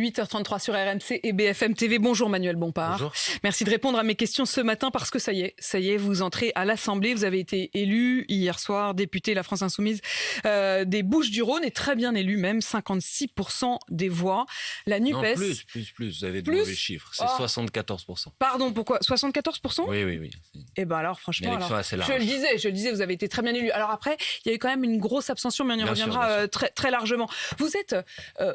8h33 sur RMC et BFM TV. Bonjour Manuel Bompard. Bonjour. Merci de répondre à mes questions ce matin parce que ça y est, vous entrez à l'Assemblée. Vous avez été élu hier soir, député La France Insoumise des Bouches-du-Rhône et très bien élu même, 56% des voix. La NUPES... Non, plus. Vous avez de mauvais chiffres. C'est 74%. Pardon, pourquoi 74%? Oui. Eh ben alors franchement, assez large. je le disais, vous avez été très bien élu. Alors après, il y a eu quand même une grosse abstention, mais on y reviendra très, très largement. Vous êtes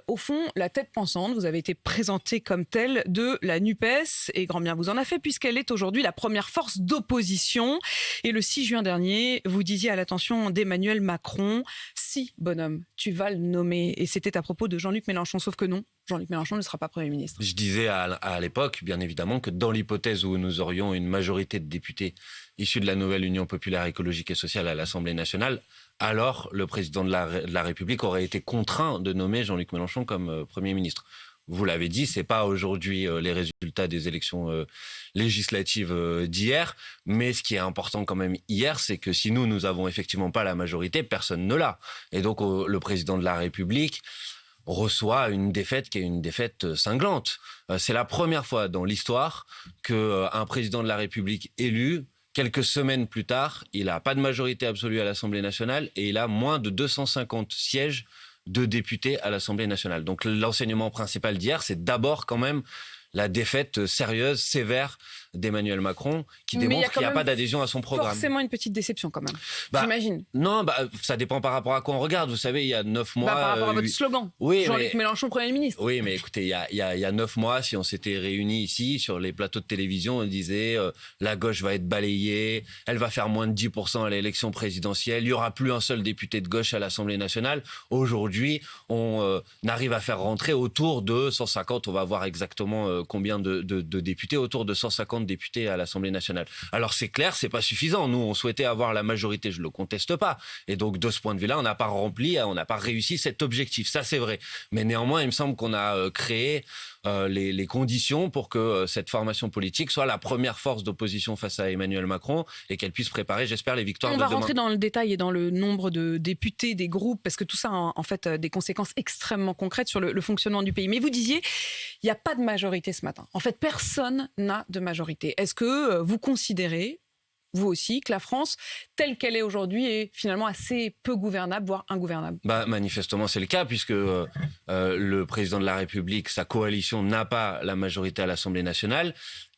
au fond la tête pensante, vous avez été présenté comme telle de la NUPES et grand bien vous en a fait puisqu'elle est aujourd'hui la première force d'opposition. Et le 6 juin dernier, vous disiez à l'attention d'Emmanuel Macron, si bonhomme, tu vas le nommer. Et c'était à propos de Jean-Luc Mélenchon, sauf que non, Jean-Luc Mélenchon ne sera pas Premier ministre. Je disais à l'époque, bien évidemment, que dans l'hypothèse où nous aurions une majorité de députés issus de la nouvelle Union populaire écologique et sociale à l'Assemblée nationale, alors le président de la République aurait été contraint de nommer Jean-Luc Mélenchon comme Premier ministre. Vous l'avez dit, c'est pas aujourd'hui les résultats des élections législatives d'hier, mais ce qui est important quand même hier, c'est que si nous avons effectivement pas la majorité, personne ne l'a. Et donc le président de la République reçoit une défaite qui est une défaite cinglante. C'est la première fois dans l'histoire qu'un président de la République élu, quelques semaines plus tard, il n'a pas de majorité absolue à l'Assemblée nationale et il a moins de 250 sièges de députés à l'Assemblée nationale. Donc l'enseignement principal d'hier, c'est d'abord quand même la défaite sérieuse, sévère d'Emmanuel Macron, qui démontre qu'il n'y a pas d'adhésion à son programme. Forcément une petite déception quand même, j'imagine. Non, ça dépend par rapport à quoi on regarde. Vous savez, il y a 9 mois... par rapport à votre slogan, Jean-Luc Mélenchon, Premier ministre. Oui, mais écoutez, il y a 9 mois, si on s'était réunis ici, sur les plateaux de télévision, on disait la gauche va être balayée, elle va faire moins de 10% à l'élection présidentielle, il n'y aura plus un seul député de gauche à l'Assemblée nationale. Aujourd'hui, on arrive à faire rentrer autour de 150, on va voir exactement combien de députés, autour de 150 députés à l'Assemblée nationale. Alors c'est clair, c'est pas suffisant. Nous, on souhaitait avoir la majorité, je le conteste pas. Et donc de ce point de vue-là, on n'a pas réussi cet objectif. Ça, c'est vrai. Mais néanmoins, il me semble qu'on a créé les conditions pour que cette formation politique soit la première force d'opposition face à Emmanuel Macron et qu'elle puisse préparer, j'espère, les victoires de demain. On va rentrer dans le détail et dans le nombre de députés, des groupes, parce que tout ça a en fait des conséquences extrêmement concrètes sur le fonctionnement du pays. Mais vous disiez, il n'y a pas de majorité ce matin. En fait, personne n'a de majorité. Est-ce que vous considérez, vous aussi, que la France, telle qu'elle est aujourd'hui, est finalement assez peu gouvernable, voire ingouvernable? Manifestement, c'est le cas, puisque le président de la République, sa coalition, n'a pas la majorité à l'Assemblée nationale.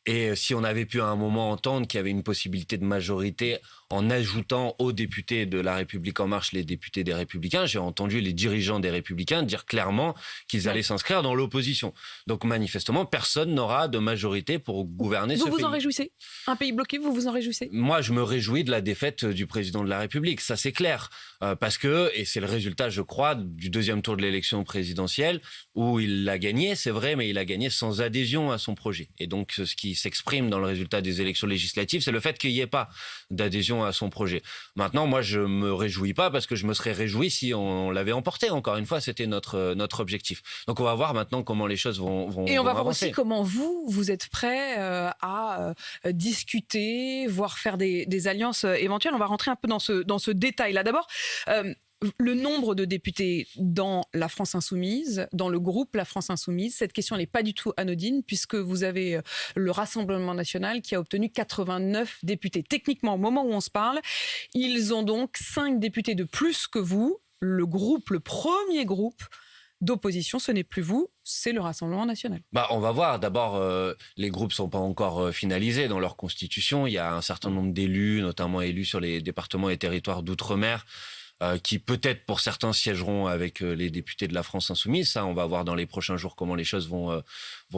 Et si on avait pu à un moment entendre qu'il y avait une possibilité de majorité en ajoutant aux députés de La République En Marche les députés des Républicains, j'ai entendu les dirigeants des Républicains dire clairement qu'ils allaient s'inscrire dans l'opposition. Donc manifestement, personne n'aura de majorité pour gouverner ce pays. Vous vous en réjouissez? Un pays bloqué, vous vous en réjouissez? Moi, je me réjouis de la défaite du président de la République, ça c'est clair. Parce que, et c'est le résultat, je crois, du deuxième tour de l'élection présidentielle, où il l'a gagné, c'est vrai, mais il a gagné sans adhésion à son projet. Et donc, ce qui s'exprime dans le résultat des élections législatives, c'est le fait qu'il n'y ait pas d'adhésion à son projet. Maintenant, moi, je me réjouis pas parce que je me serais réjoui si on l'avait emporté. Encore une fois, c'était notre objectif. Donc, on va voir maintenant comment les choses vont Et on va voir avancer. aussi comment vous êtes prêt à discuter, voire faire des alliances éventuelles. On va rentrer un peu dans ce détail-là. D'abord, le nombre de députés dans la France Insoumise, dans le groupe La France Insoumise, cette question n'est pas du tout anodine puisque vous avez le Rassemblement National qui a obtenu 89 députés. Techniquement, au moment où on se parle, ils ont donc 5 députés de plus que vous. Le premier groupe d'opposition, ce n'est plus vous, c'est le Rassemblement National. On va voir. D'abord, les groupes sont pas encore finalisés dans leur constitution. Il y a un certain nombre d'élus, notamment élus sur les départements et territoires d'outre-mer, qui peut-être pour certains siégeront avec les députés de la France Insoumise. Ça, on va voir dans les prochains jours comment les choses vont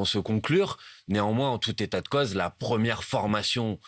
se conclure. Néanmoins, en tout état de cause, la première formation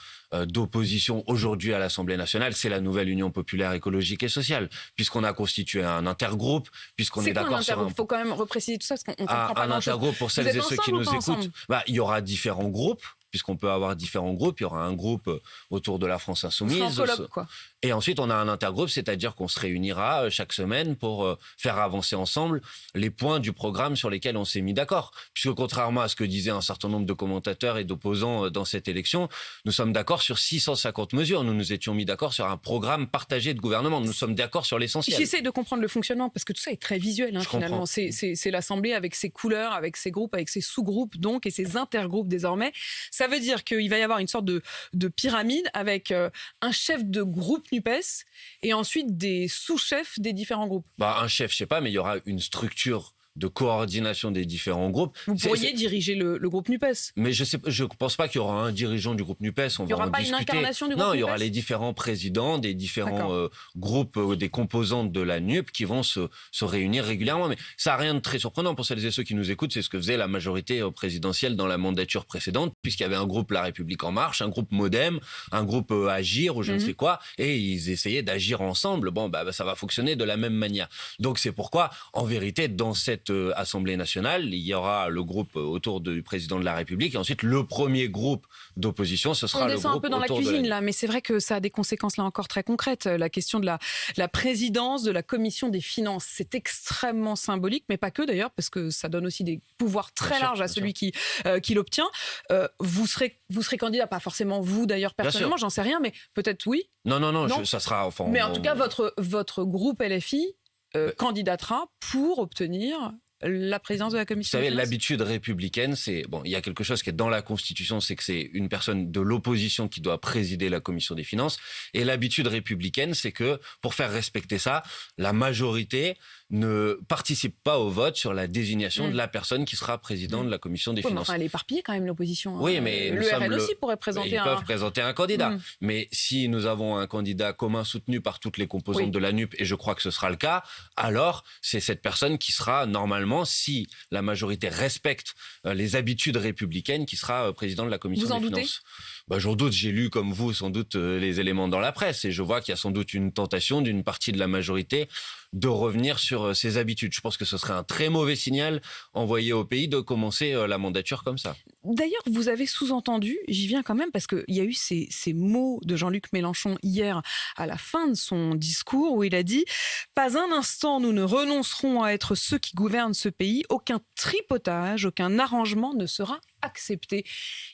d'opposition aujourd'hui à l'Assemblée nationale, c'est la nouvelle Union populaire écologique et sociale, puisqu'on a constitué un intergroupe, puisqu'on est d'accord sur un... Il faut quand même repréciser tout ça, parce qu'on comprend pas un intergroupe pour celles et ceux qui nous écoutent. Il y aura différents groupes, puisqu'on peut avoir différents groupes. Il y aura un groupe autour de la France Insoumise. Ce sera un colloque, quoi. Et ensuite, on a un intergroupe, c'est-à-dire qu'on se réunira chaque semaine pour faire avancer ensemble les points du programme sur lesquels on s'est mis d'accord. Puisque contrairement à ce que disaient un certain nombre de commentateurs et d'opposants dans cette élection, nous sommes d'accord sur 650 mesures. Nous nous étions mis d'accord sur un programme partagé de gouvernement. Nous sommes d'accord sur l'essentiel. J'essaie de comprendre le fonctionnement, parce que tout ça est très visuel, finalement. C'est l'Assemblée avec ses couleurs, avec ses groupes, avec ses sous-groupes, donc, et ses intergroupes désormais. Ça veut dire qu'il va y avoir une sorte de pyramide avec un chef de groupe NUPES et ensuite des sous-chefs des différents groupes. Un chef, je sais pas, mais il y aura une structure de coordination des différents groupes. Vous pourriez diriger le groupe NUPES. Mais je pense pas qu'il y aura un dirigeant du groupe NUPES. Il n'y aura pas une incarnation du groupe NUPES. Non, il y aura les différents présidents des différents groupes, des composantes de la NUP qui vont se réunir régulièrement. Mais ça n'a rien de très surprenant pour celles et ceux qui nous écoutent. C'est ce que faisait la majorité présidentielle dans la mandature précédente, puisqu'il y avait un groupe La République En Marche, un groupe Modem, un groupe Agir ou je ne sais quoi, et ils essayaient d'agir ensemble. Ça va fonctionner de la même manière. Donc c'est pourquoi, en vérité, dans cette Assemblée nationale, il y aura le groupe autour du président de la République et ensuite le premier groupe d'opposition, ce sera le groupe autour de la... On descend un peu dans la cuisine là, mais c'est vrai que ça a des conséquences là encore très concrètes. La question de la présidence de la commission des finances, c'est extrêmement symbolique, mais pas que d'ailleurs, parce que ça donne aussi des pouvoirs très larges à celui qui l'obtient. Vous serez candidat, pas forcément vous d'ailleurs personnellement, j'en sais rien, mais peut-être oui. Non. Ça sera... mais en tout cas, votre groupe LFI candidatera pour obtenir la présidence de la commission. Vous savez, l'habitude républicaine, il y a quelque chose qui est dans la Constitution, c'est que c'est une personne de l'opposition qui doit présider la commission des finances. Et l'habitude républicaine, c'est que pour faire respecter ça, la majorité ne participe pas au vote sur la désignation de la personne qui sera président de la commission des finances. Elle est éparpillée quand même, l'opposition. Oui, mais le RN aussi pourrait présenter Ils peuvent présenter un candidat. Mais si nous avons un candidat commun soutenu par toutes les composantes de la NUP, et je crois que ce sera le cas, alors c'est cette personne qui sera normalement, si la majorité respecte les habitudes républicaines, qui sera président de la commission des finances. J'en doute, j'ai lu comme vous sans doute les éléments dans la presse et je vois qu'il y a sans doute une tentation d'une partie de la majorité de revenir sur ses habitudes. Je pense que ce serait un très mauvais signal envoyé au pays de commencer la mandature comme ça. D'ailleurs, vous avez sous-entendu, j'y viens quand même parce qu'il y a eu ces mots de Jean-Luc Mélenchon hier à la fin de son discours où il a dit « Pas un instant nous ne renoncerons à être ceux qui gouvernent ce pays, aucun tripotage, aucun arrangement ne sera accepté. »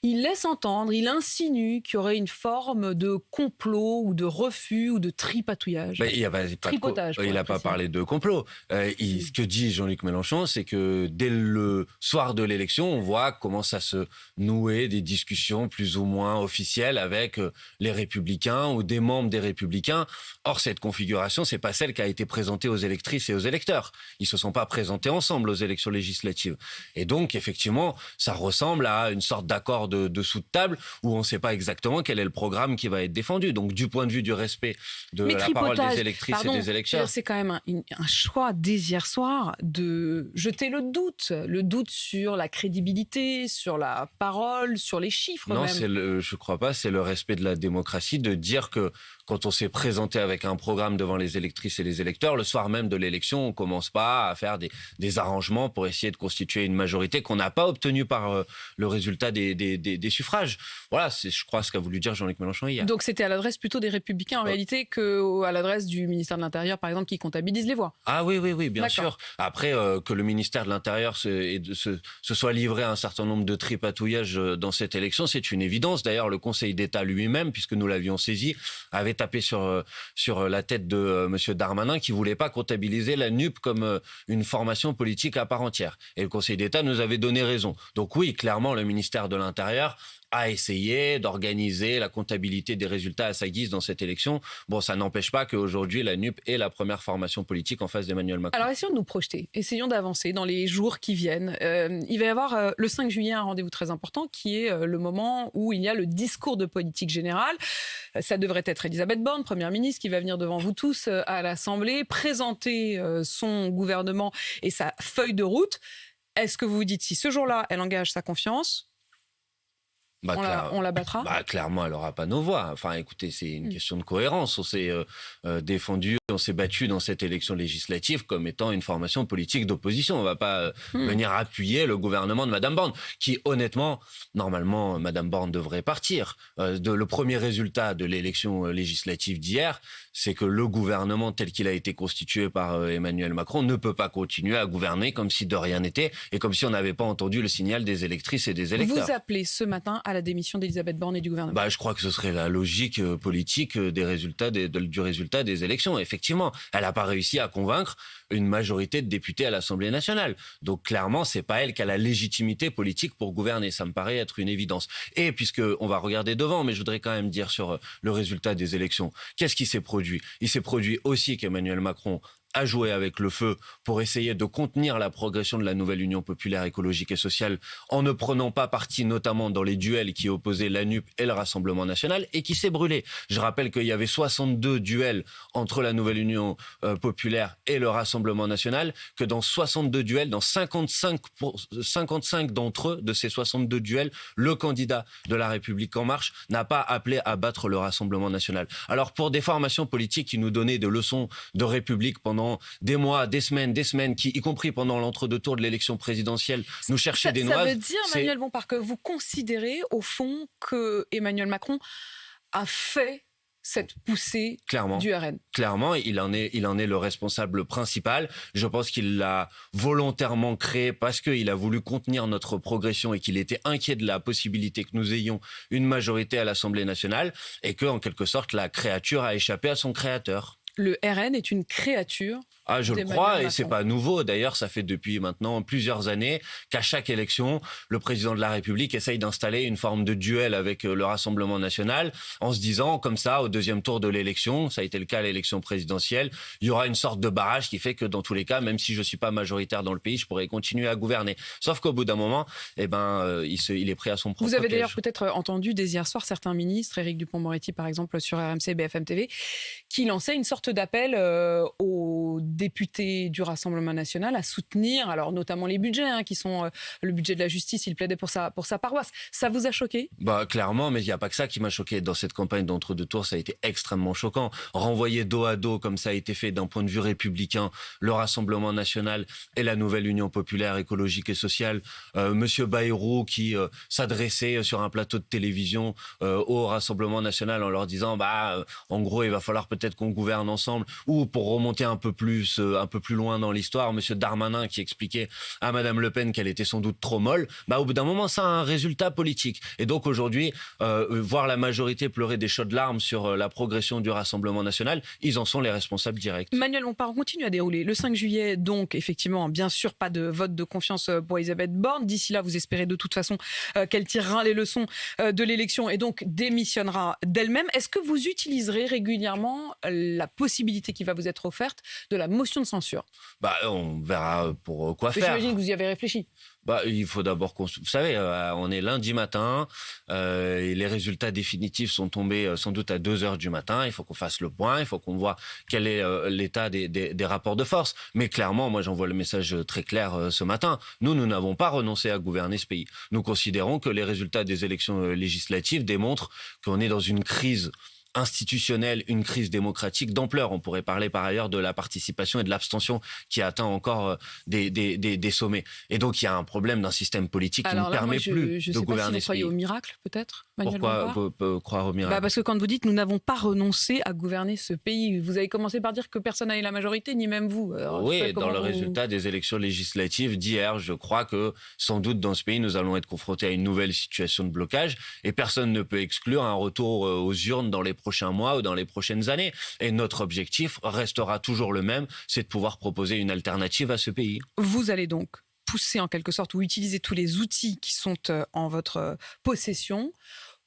Il laisse entendre, il insinue qu'il y aurait une forme de complot ou de refus ou de tripatouillage. Il n'a pas parlé de complot. Ce que dit Jean-Luc Mélenchon, c'est que dès le soir de l'élection, on voit comment ça se nouer des discussions plus ou moins officielles avec les Républicains ou des membres des Républicains. Or, cette configuration, c'est pas celle qui a été présentée aux électrices et aux électeurs. Ils se sont pas présentés ensemble aux élections législatives. Et donc, effectivement, ça ressemble à une sorte d'accord de dessous de table où on ne sait pas exactement quel est le programme qui va être défendu. Donc, du point de vue du respect de la parole des électrices et des électeurs. C'est quand même un choix dès hier soir de jeter le doute sur la crédibilité, sur la parole, sur les chiffres. Non, même. Je crois pas, c'est le respect de la démocratie de dire que quand on s'est présenté avec un programme devant les électrices et les électeurs, le soir même de l'élection, on commence pas à faire des arrangements pour essayer de constituer une majorité qu'on n'a pas obtenue par le résultat des suffrages. Voilà, c'est, je crois, ce qu'a voulu dire Jean-Luc Mélenchon hier. Donc c'était à l'adresse plutôt des Républicains en réalité qu'à l'adresse du ministère de l'Intérieur, par exemple, qui comptabilise les voix. Ah oui, bien sûr. Après, que le ministère de l'Intérieur se soit livré à un certain nombre de tripatouillages dans cette élection, c'est une évidence. D'ailleurs, le Conseil d'État lui-même, puisque nous l'avions saisi, avait tapé sur la tête de M. Darmanin qui voulait pas comptabiliser la NUP comme une formation politique à part entière. Et le Conseil d'État nous avait donné raison. Donc oui, clairement, le ministère de l'Intérieur a essayé d'organiser la comptabilité des résultats à sa guise dans cette élection. Bon, ça n'empêche pas qu'aujourd'hui, la NUP est la première formation politique en face d'Emmanuel Macron. Alors, essayons de nous projeter. Essayons d'avancer dans les jours qui viennent. Il va y avoir le 5 juillet un rendez-vous très important qui est le moment où il y a le discours de politique générale. Ça devrait être Elisabeth Borne, Première ministre, qui va venir devant vous tous à l'Assemblée, présenter son gouvernement et sa feuille de route. Est-ce que vous vous dites, si ce jour-là, elle engage sa confiance, on la battra? Clairement, elle n'aura pas nos voix. Enfin, écoutez, c'est une question de cohérence. On s'est défendu On s'est battu dans cette élection législative comme étant une formation politique d'opposition. On ne va pas venir appuyer le gouvernement de Mme Borne, qui honnêtement, normalement, Mme Borne devrait partir. Le premier résultat de l'élection législative d'hier, c'est que le gouvernement tel qu'il a été constitué par Emmanuel Macron ne peut pas continuer à gouverner comme si de rien n'était et comme si on n'avait pas entendu le signal des électrices et des électeurs. Vous appelez ce matin à la démission d'Elisabeth Borne et du gouvernement. Je crois que ce serait la logique politique du résultat des élections. Effectivement, elle n'a pas réussi à convaincre une majorité de députés à l'Assemblée nationale. Donc clairement, c'est pas elle qui a la légitimité politique pour gouverner. Ça me paraît être une évidence. Et puisqu'on va regarder devant, mais je voudrais quand même dire sur le résultat des élections, qu'est-ce qui s'est produit ? Il s'est produit aussi qu'Emmanuel Macron a joué avec le feu pour essayer de contenir la progression de la nouvelle Union populaire écologique et sociale en ne prenant pas parti notamment dans les duels qui opposaient la NUP et le Rassemblement national et qui s'est brûlé. Je rappelle qu'il y avait 62 duels entre la nouvelle Union populaire et le Rassemblement national, que dans 62 duels, dans 55 d'entre eux, de ces 62 duels, le candidat de La République En Marche n'a pas appelé à battre le Rassemblement national. Alors pour des formations politiques qui nous donnaient des leçons de République pendant des mois, des semaines, qui, y compris pendant l'entre-deux tours de l'élection présidentielle, nous cherchaient des noises. Ça veut dire, Manuel Bompard, que vous considérez au fond que Emmanuel Macron a fait cette poussée du RN. Clairement, il en est le responsable principal. Je pense qu'il l'a volontairement créé parce qu'il a voulu contenir notre progression et qu'il était inquiet de la possibilité que nous ayons une majorité à l'Assemblée nationale et que, en quelque sorte, la créature a échappé à son créateur. Le RN est une créature. Je le crois, et c'est pas nouveau. D'ailleurs, ça fait depuis maintenant plusieurs années qu'à chaque élection, le président de la République essaye d'installer une forme de duel avec le Rassemblement national, en se disant, comme ça, au deuxième tour de l'élection, ça a été le cas à l'élection présidentielle, il y aura une sorte de barrage qui fait que dans tous les cas, même si je suis pas majoritaire dans le pays, je pourrais continuer à gouverner. Sauf qu'au bout d'un moment, il est pris à son propre piège. Vous avez d'ailleurs peut-être entendu dès hier soir certains ministres, Éric Dupond-Moretti par exemple sur RMC, BFM TV, qui lançaient une sorte d'appel aux députés du Rassemblement national à soutenir, alors notamment les budgets, qui sont le budget de la justice, il plaidait pour sa paroisse. Ça vous a choqué ? Clairement, mais il n'y a pas que ça qui m'a choqué. Dans cette campagne d'entre-deux tours, ça a été extrêmement choquant. Renvoyer dos à dos, comme ça a été fait d'un point de vue républicain, le Rassemblement national et la nouvelle Union populaire écologique et sociale. Monsieur Bayrou qui s'adressait sur un plateau de télévision au Rassemblement national en leur disant en gros, il va falloir peut-être qu'on gouverne ensemble, ou pour remonter un peu plus loin dans l'histoire, Monsieur Darmanin qui expliquait à Madame Le Pen qu'elle était sans doute trop molle, au bout d'un moment, ça a un résultat politique. Et donc aujourd'hui, voir la majorité pleurer des chaudes larmes sur la progression du Rassemblement national, ils en sont les responsables directs. Manuel Bompard, on continue à dérouler. Le 5 juillet, donc, effectivement, bien sûr, pas de vote de confiance pour Elisabeth Borne. D'ici là, vous espérez de toute façon qu'elle tirera les leçons de l'élection et donc démissionnera d'elle-même. Est-ce que vous utiliserez régulièrement la possibilité qui va vous être offerte de la motion de censure? On verra pour quoi faire. J'imagine que vous y avez réfléchi. Il faut d'abord vous savez, on est lundi matin, et les résultats définitifs sont tombés sans doute à 2h du matin. Il faut qu'on fasse le point, il faut qu'on voit quel est l'état des rapports de force. Mais clairement, moi j'envoie le message très clair ce matin. Nous n'avons pas renoncé à gouverner ce pays. Nous considérons que les résultats des élections législatives démontrent qu'on est dans une crise institutionnelle, une crise démocratique d'ampleur. On pourrait parler par ailleurs de la participation et de l'abstention qui atteint encore des sommets. Et donc il y a un problème d'un système politique qui ne permet plus de gouverner ce pays. Je ne sais pas si vous croyez au miracle, peut-être, Manuel Bompard. Pourquoi croire au miracle? Parce que quand vous dites « nous n'avons pas renoncé à gouverner ce pays », vous avez commencé par dire que personne n'a eu la majorité, ni même vous. Alors, oui, dans le résultat des élections législatives d'hier, je crois que sans doute dans ce pays, nous allons être confrontés à une nouvelle situation de blocage et personne ne peut exclure un retour aux urnes dans les prochains mois ou dans les prochaines années. Et notre objectif restera toujours le même, c'est de pouvoir proposer une alternative à ce pays. Vous allez donc pousser en quelque sorte ou utiliser tous les outils qui sont en votre possession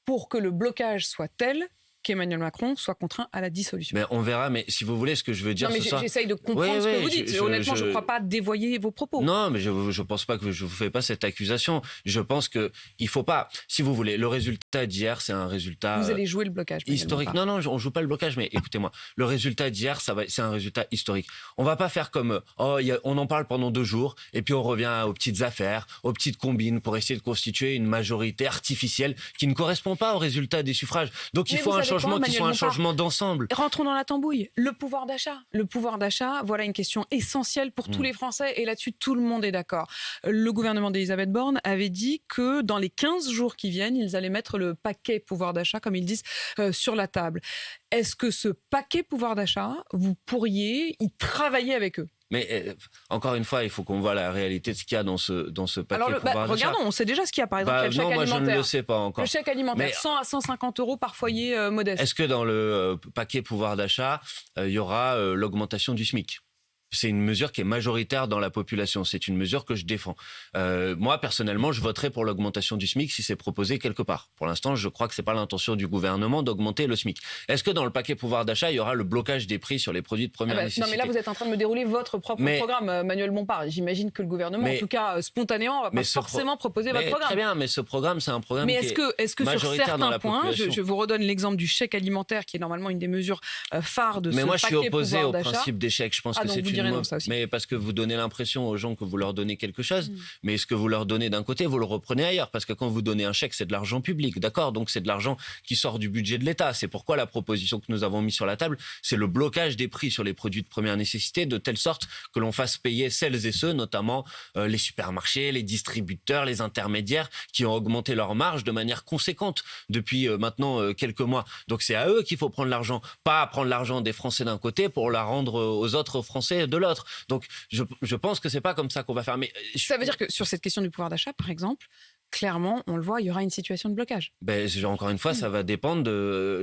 pour que le blocage soit tel qu'Emmanuel Macron soit contraint à la dissolution. Mais on verra, mais si vous voulez, ce que je veux dire, j'essaye de comprendre ce que vous dites. Honnêtement, je ne crois pas dévoyer vos propos. Non, mais je ne pense pas que je ne vous fais pas cette accusation. Je pense qu'il ne faut pas... Si vous voulez, le résultat d'hier, c'est un résultat... Vous allez jouer le blocage. Historique. Non, on ne joue pas le blocage, mais écoutez-moi. Le résultat d'hier, c'est un résultat historique. On ne va pas faire comme... on en parle pendant 2 jours, et puis on revient aux petites affaires, aux petites combines, pour essayer de constituer une majorité artificielle qui ne correspond pas au résultat des suffrages. Donc il faut un changement. changements qui sont un changement d'ensemble. Rentrons dans la tambouille. Le pouvoir d'achat. Le pouvoir d'achat, voilà une question essentielle pour tous les Français. Et là-dessus, tout le monde est d'accord. Le gouvernement d'Elisabeth Borne avait dit que dans les 15 jours qui viennent, ils allaient mettre le paquet pouvoir d'achat, comme ils disent, sur la table. Est-ce que ce paquet pouvoir d'achat, vous pourriez y travailler avec eux ? Mais encore une fois, il faut qu'on voit la réalité de ce qu'il y a dans ce paquet pouvoir d'achat. Regardons, on sait déjà ce qu'il y a. Par exemple, il y a le chèque alimentaire. alimentaire. Je ne le sais pas encore. Le chèque alimentaire, 100 à 150 euros par foyer modeste. Est-ce que dans le paquet pouvoir d'achat, il y aura l'augmentation du SMIC ? C'est une mesure qui est majoritaire dans la population. C'est une mesure que je défends. Moi, personnellement, je voterai pour l'augmentation du SMIC si c'est proposé quelque part. Pour l'instant, je crois que c'est pas l'intention du gouvernement d'augmenter le SMIC. Est-ce que dans le paquet pouvoir d'achat, il y aura le blocage des prix sur les produits de première nécessité ? Non, mais là, vous êtes en train de me dérouler votre propre programme, Manuel Bompard. J'imagine que le gouvernement, en tout cas spontanément, va pas forcément proposer votre programme. Très bien, mais ce programme, c'est un programme qui est majoritaire dans la population. Mais est-ce que sur certains points, je vous redonne l'exemple du chèque alimentaire, qui est normalement une des mesures phares de ce paquet pouvoir d'achat. Mais moi, je suis opposé au principe des chèques. Je pense que c'est une mauvaise. Mais parce que vous donnez l'impression aux gens que vous leur donnez quelque chose, mais ce que vous leur donnez d'un côté, vous le reprenez ailleurs, parce que quand vous donnez un chèque, c'est de l'argent public, d'accord ? Donc c'est de l'argent qui sort du budget de l'État. C'est pourquoi la proposition que nous avons mise sur la table, c'est le blocage des prix sur les produits de première nécessité, de telle sorte que l'on fasse payer celles et ceux, notamment les supermarchés, les distributeurs, les intermédiaires, qui ont augmenté leur marge de manière conséquente depuis maintenant quelques mois. Donc c'est à eux qu'il faut prendre l'argent, pas à prendre l'argent des Français d'un côté pour la rendre aux autres Français de l'autre. Donc je pense que c'est pas comme ça qu'on va faire. Mais ça veut dire que sur cette question du pouvoir d'achat, par exemple, clairement, on le voit, il y aura une situation de blocage. Encore une fois, ça va dépendre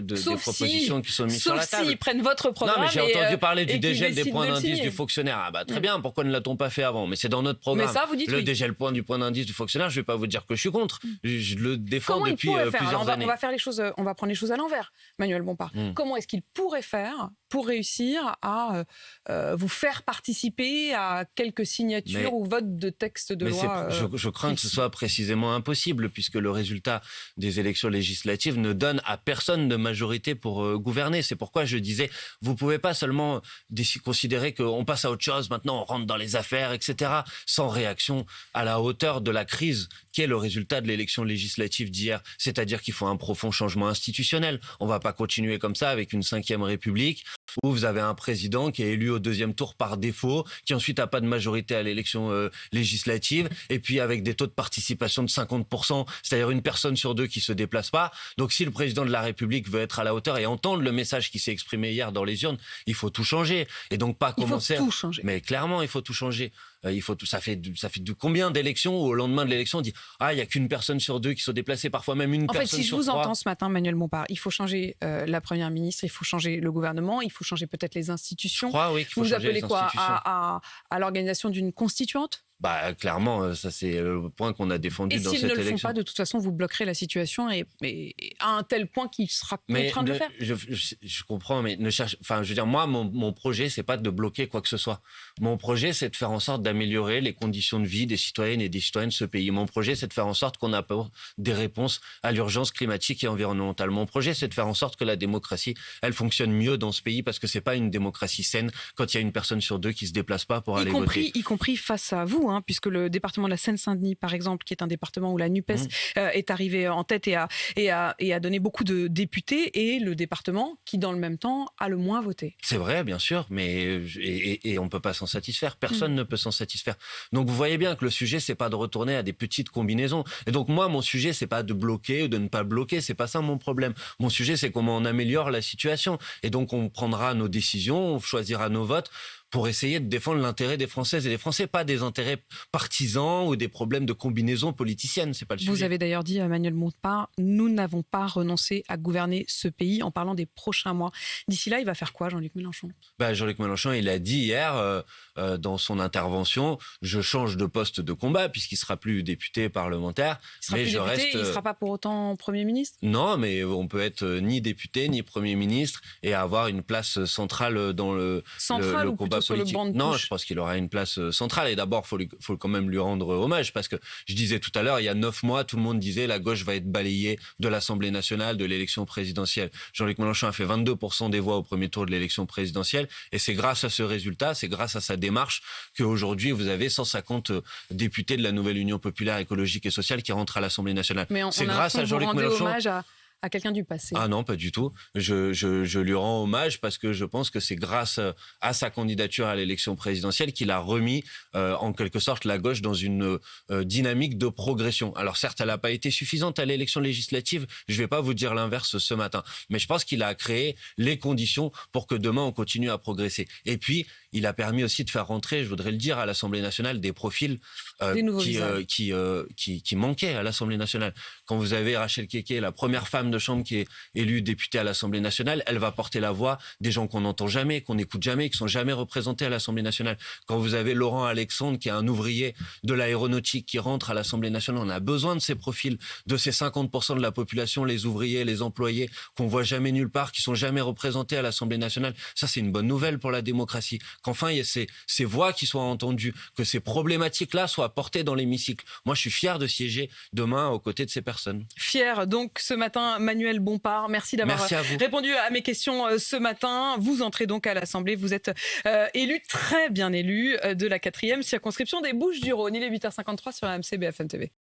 des propositions qui sont mises sur la table. Sauf s'ils prennent votre programme. Non, mais j'ai entendu parler du dégel des points d'indice du fonctionnaire. Très bien, pourquoi ne l'a-t-on pas fait avant ? Mais c'est dans notre programme. Mais ça, vous dites le dégel du point d'indice du fonctionnaire, je vais pas vous dire que je suis contre. Je le défends depuis plusieurs années. On va faire les choses, on va prendre les choses à l'envers, Manuel Bompard. Comment est-ce qu'il pourrait faire pour réussir à vous faire participer à quelques signatures ou votes de textes de loi je crains que ce soit précisément impossible, puisque le résultat des élections législatives ne donne à personne de majorité pour gouverner. C'est pourquoi je disais, vous pouvez pas seulement considérer qu'on passe à autre chose, maintenant on rentre dans les affaires, etc., sans réaction à la hauteur de la crise qui est le résultat de l'élection législative d'hier. C'est-à-dire qu'il faut un profond changement institutionnel. On va pas continuer comme ça avec une 5e République, où vous avez un président qui est élu au 2e tour par défaut, qui ensuite n'a pas de majorité à l'élection législative, et puis avec des taux de participation de 50%, c'est-à-dire une personne sur deux qui se déplace pas. Donc si le président de la République veut être à la hauteur et entendre le message qui s'est exprimé hier dans les urnes, il faut tout changer. Et donc pas commencer... Il faut tout changer. Mais clairement, il faut tout changer. Ça fait combien d'élections où au lendemain de l'élection on dit il y a qu'une personne sur deux qui se déplace, parfois même une personne sur trois. En fait, si je vous entends ce matin, Manuel Bompard, il faut changer la première ministre, il faut changer le gouvernement, il faut changer peut-être les institutions. Je crois, oui, qu'il faut changer les institutions. Vous appelez quoi à l'organisation d'une constituante ? Clairement, ça c'est le point qu'on a défendu dans cette élection. Et s'ils ne le font pas, de toute façon, vous bloquerez la situation et à un tel point qu'il sera contraint de le faire. Je comprends, mais moi, mon projet, c'est pas de bloquer quoi que ce soit. Mon projet, c'est de faire en sorte d'améliorer les conditions de vie des citoyennes et des citoyens de ce pays. Mon projet, c'est de faire en sorte qu'on apporte des réponses à l'urgence climatique et environnementale. Mon projet, c'est de faire en sorte que la démocratie, elle fonctionne mieux dans ce pays, parce que c'est pas une démocratie saine quand il y a une personne sur deux qui se déplace pas pour aller voter. Y compris face à vous, puisque le département de la Seine-Saint-Denis, par exemple, qui est un département où la NUPES est arrivée en tête et a donné beaucoup de députés, et le département qui, dans le même temps, a le moins voté. C'est vrai, bien sûr, mais on ne peut pas s'en satisfaire. Personne ne peut s'en satisfaire. Donc vous voyez bien que le sujet, c'est pas de retourner à des petites combinaisons. Et donc moi, mon sujet, c'est pas de bloquer ou de ne pas bloquer. C'est pas ça mon problème. Mon sujet, c'est comment on améliore la situation. Et donc on prendra nos décisions, on choisira nos votes pour essayer de défendre l'intérêt des Françaises et des Français, pas des intérêts partisans ou des problèmes de combinaison politicienne. C'est pas le sujet. Vous avez d'ailleurs dit, Manuel Bompard, nous n'avons pas renoncé à gouverner ce pays, en parlant des prochains mois. D'ici là, il va faire quoi, Jean-Luc Mélenchon ? Jean-Luc Mélenchon, il a dit hier dans son intervention, je change de poste de combat puisqu'il sera plus député parlementaire. Il sera pas pour autant Premier ministre ? Non, mais on peut être ni député ni Premier ministre et avoir une place centrale dans le combat politique. Non, je pense qu'il aura une place centrale. Et d'abord, faut quand même lui rendre hommage, parce que je disais tout à l'heure, il y a 9 mois, tout le monde disait la gauche va être balayée de l'Assemblée nationale, de l'élection présidentielle. Jean-Luc Mélenchon a fait 22% des voix au premier tour de l'élection présidentielle, et c'est grâce à ce résultat, c'est grâce à sa démarche qu'aujourd'hui vous avez 150 députés de la nouvelle Union populaire écologique et sociale qui rentrent à l'Assemblée nationale. Mais c'est grâce à Jean-Luc Mélenchon. à quelqu'un du passé. Ah non, pas du tout. Je lui rends hommage parce que je pense que c'est grâce à sa candidature à l'élection présidentielle qu'il a remis en quelque sorte la gauche dans une dynamique de progression. Alors certes, elle n'a pas été suffisante à l'élection législative, je ne vais pas vous dire l'inverse ce matin, mais je pense qu'il a créé les conditions pour que demain on continue à progresser. Et puis, il a permis aussi de faire rentrer, je voudrais le dire, à l'Assemblée nationale des profils qui manquaient à l'Assemblée nationale. Quand vous avez Rachel Keke, la première femme de chambre qui est élue députée à l'Assemblée nationale, elle va porter la voix des gens qu'on n'entend jamais, qu'on n'écoute jamais, qui sont jamais représentés à l'Assemblée nationale. Quand vous avez Laurent Alexandre, qui est un ouvrier de l'aéronautique qui rentre à l'Assemblée nationale, on a besoin de ces profils, de ces 50% de la population, les ouvriers, les employés, qu'on voit jamais nulle part, qui sont jamais représentés à l'Assemblée nationale. Ça, c'est une bonne nouvelle pour la démocratie. Qu'enfin, il y ait ces voix qui soient entendues, que ces problématiques-là soient portées dans l'hémicycle. Moi, je suis fier de siéger demain aux côtés de ces personnes. Fier, donc, ce matin, Manuel Bompard. Merci d'avoir répondu à mes questions ce matin. Vous entrez donc à l'Assemblée. Vous êtes élu, très bien élu, de la 4e circonscription des Bouches-du-Rhône. Il est 8h53 sur AMC BFM TV.